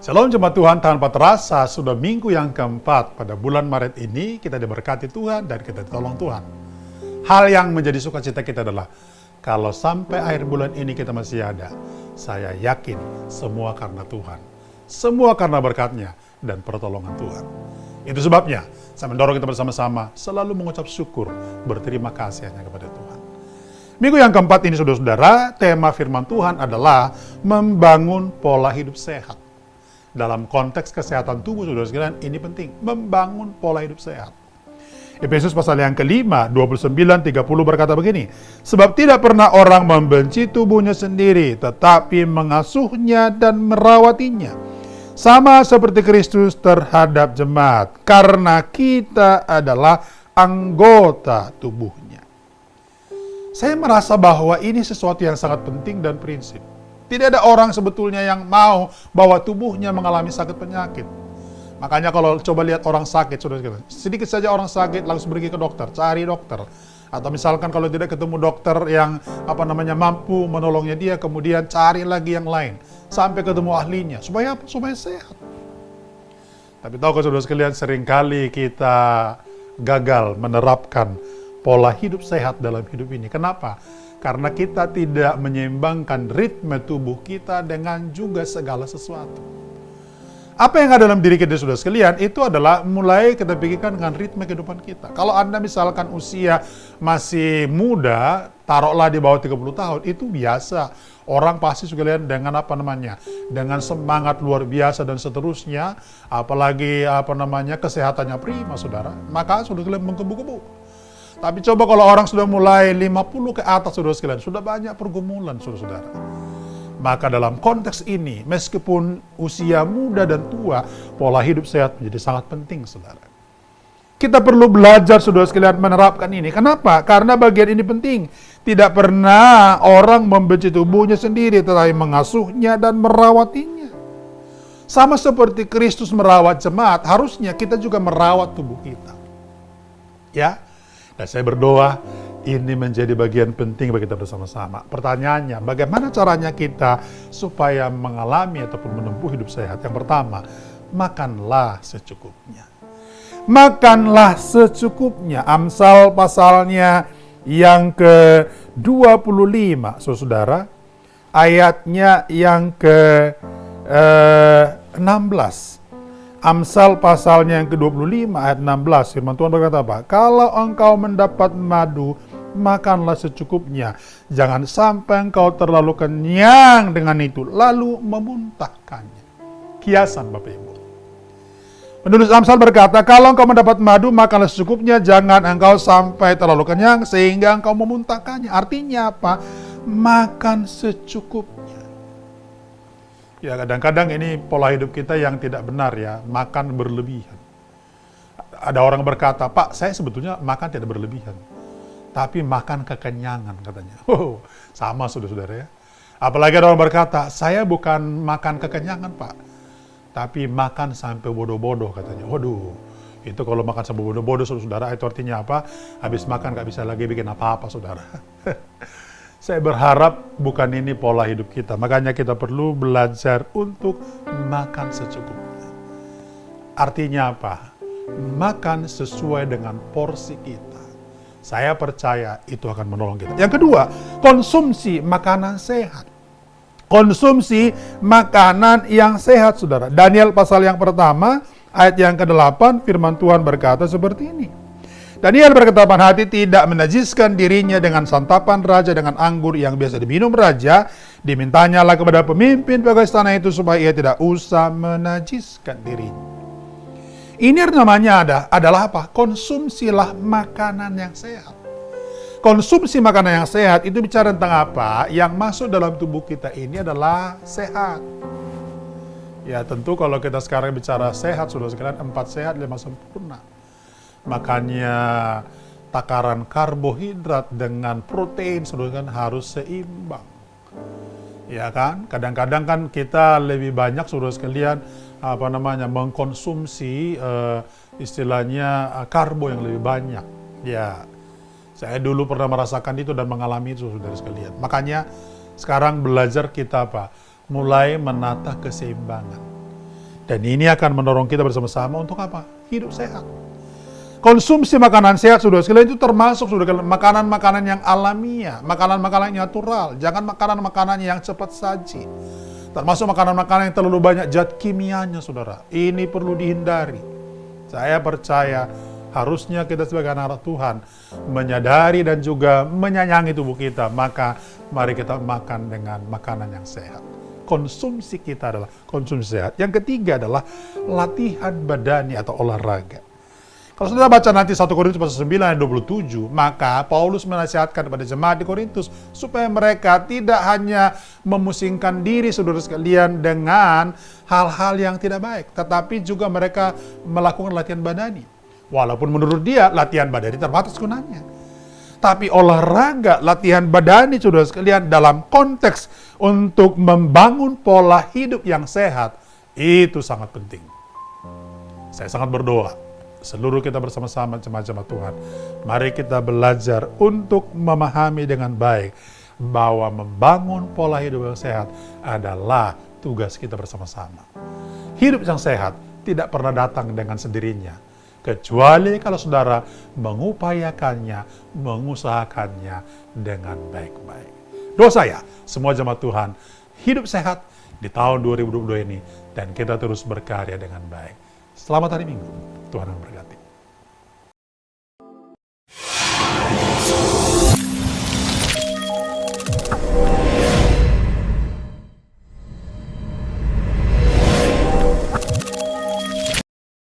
Shalom jemaat Tuhan, tanpa terasa sudah minggu yang keempat pada bulan Maret ini kita diberkati Tuhan dan kita ditolong Tuhan. Hal yang menjadi sukacita kita adalah kalau sampai akhir bulan ini kita masih ada, saya yakin semua karena Tuhan, semua karena berkat-Nya dan pertolongan Tuhan. Itu sebabnya saya mendorong kita bersama-sama selalu mengucap syukur, berterima kasih hanya kepada Tuhan. Minggu yang keempat ini saudara-saudara, tema firman Tuhan adalah membangun pola hidup sehat. Dalam konteks kesehatan tubuh, saudara sekalian, ini penting, membangun pola hidup sehat. Efesus pasal yang kelima, 29-30 berkata begini, sebab tidak pernah orang membenci tubuhnya sendiri, tetapi mengasuhnya dan merawatinya, sama seperti Kristus terhadap jemaat, karena kita adalah anggota tubuhnya. Saya merasa bahwa ini sesuatu yang sangat penting dan prinsip. Tidak ada orang sebetulnya yang mau bahwa tubuhnya mengalami sakit penyakit. Makanya kalau coba lihat orang sakit, saudara-saudara, sedikit saja orang sakit langsung pergi ke dokter, cari dokter. Atau misalkan kalau tidak ketemu dokter yang mampu menolongnya dia, kemudian cari lagi yang lain sampai ketemu ahlinya. Supaya apa? Supaya sehat. Tapi tahukah saudara sekalian, seringkali kita gagal menerapkan pola hidup sehat dalam hidup ini. Kenapa? Karena kita tidak menyeimbangkan ritme tubuh kita dengan juga segala sesuatu. Apa yang ada dalam diri kita, saudara sekalian, itu adalah mulai kita pikirkan dengan ritme kehidupan kita. Kalau Anda misalkan usia masih muda, taruhlah di bawah 30 tahun, itu biasa. Orang pasti sekalian dengan dengan semangat luar biasa dan seterusnya, apalagi kesehatannya prima, saudara. Maka saudara sekalian menggebu-gebu. Tapi coba kalau orang sudah mulai 50 ke atas, saudara sekalian, sudah banyak pergumulan, saudara-saudara. Maka dalam konteks ini, meskipun usia muda dan tua, pola hidup sehat menjadi sangat penting, saudara. Kita perlu belajar, saudara sekalian, menerapkan ini. Kenapa? Karena bagian ini penting. Tidak pernah orang membenci tubuhnya sendiri, tetapi mengasuhnya dan merawatinya. Sama seperti Kristus merawat jemaat, harusnya kita juga merawat tubuh kita. Ya. Dan saya berdoa, ini menjadi bagian penting bagi kita bersama-sama. Pertanyaannya, bagaimana caranya kita supaya mengalami ataupun menempuh hidup sehat? Yang pertama, makanlah secukupnya. Makanlah secukupnya. Amsal pasalnya yang ke-25, saudara, ayatnya yang ke-16. Amsal pasalnya yang ke-25 ayat 16, firman Tuhan berkata apa? Kalau engkau mendapat madu, makanlah secukupnya. Jangan sampai engkau terlalu kenyang dengan itu, lalu memuntahkannya. Kiasan Bapak Ibu. Penulis Amsal berkata, kalau engkau mendapat madu, makanlah secukupnya. Jangan engkau sampai terlalu kenyang sehingga engkau memuntahkannya. Artinya apa? Makan secukupnya. Ya, kadang-kadang ini pola hidup kita yang tidak benar ya, makan berlebihan. Ada orang berkata, Pak, saya sebetulnya makan tidak berlebihan, tapi makan kekenyangan katanya. Oh, sama saudara-saudara ya. Apalagi ada orang berkata, saya bukan makan kekenyangan Pak, tapi makan sampai bodoh-bodoh katanya. Waduh, itu kalau makan sampai bodoh-bodoh saudara, itu artinya apa? Habis makan gak bisa lagi bikin apa-apa saudara. Saya berharap bukan ini pola hidup kita. Makanya kita perlu belajar untuk makan secukupnya. Artinya apa? Makan sesuai dengan porsi kita. Saya percaya itu akan menolong kita. Yang kedua, konsumsi makanan sehat. Konsumsi makanan yang sehat, saudara. Daniel pasal yang pertama, ayat yang ke-8, firman Tuhan berkata seperti ini. Daniel berketapan hati tidak menajiskan dirinya dengan santapan raja dengan anggur yang biasa diminum raja. Dimintanyalah kepada pemimpin pegawai istana itu supaya ia tidak usah menajiskan dirinya. Ini namanya adalah apa? Konsumsilah makanan yang sehat. Konsumsi makanan yang sehat itu bicara tentang apa? Yang masuk dalam tubuh kita ini adalah sehat. Ya tentu kalau kita sekarang bicara sehat, saudara sekalian, 4 sehat 5 sempurna. Makanya takaran karbohidrat dengan protein saudara kan harus seimbang. Ya kan? Kadang-kadang kan kita lebih banyak saudara sekalian mengkonsumsi istilahnya karbo yang lebih banyak. Ya. Saya dulu pernah merasakan itu dan mengalami itu saudara sekalian. Makanya sekarang belajar kita mulai menata keseimbangan. Dan ini akan mendorong kita bersama-sama untuk apa? Hidup sehat. Konsumsi makanan sehat, saudara sekalian, itu termasuk makanan-makanan yang alamiah, makanan-makanan yang natural. Jangan makanan-makanan yang cepat saji. Termasuk makanan-makanan yang terlalu banyak zat kimianya, saudara. Ini perlu dihindari. Saya percaya harusnya kita sebagai anak Tuhan menyadari dan juga menyayangi tubuh kita. Maka mari kita makan dengan makanan yang sehat. Konsumsi kita adalah konsumsi sehat. Yang ketiga adalah latihan badani atau olahraga. Kalau saudara baca nanti 1 Korintus pasal 9 ayat 27, maka Paulus menasihatkan kepada jemaat di Korintus supaya mereka tidak hanya memusingkan diri saudara sekalian dengan hal-hal yang tidak baik, tetapi juga mereka melakukan latihan badani. Walaupun menurut dia latihan badani terbatas gunanya. Tapi olahraga, latihan badani saudara sekalian dalam konteks untuk membangun pola hidup yang sehat, itu sangat penting. Saya sangat berdoa seluruh kita bersama-sama jemaat-jemaat Tuhan, mari kita belajar untuk memahami dengan baik bahwa membangun pola hidup yang sehat adalah tugas kita bersama-sama. Hidup yang sehat tidak pernah datang dengan sendirinya, kecuali kalau saudara mengupayakannya, mengusahakannya dengan baik-baik. Doa saya, semua jemaat Tuhan hidup sehat di tahun 2022 ini, dan kita terus berkarya dengan baik. Selamat hari Minggu. Tuhan memberkati.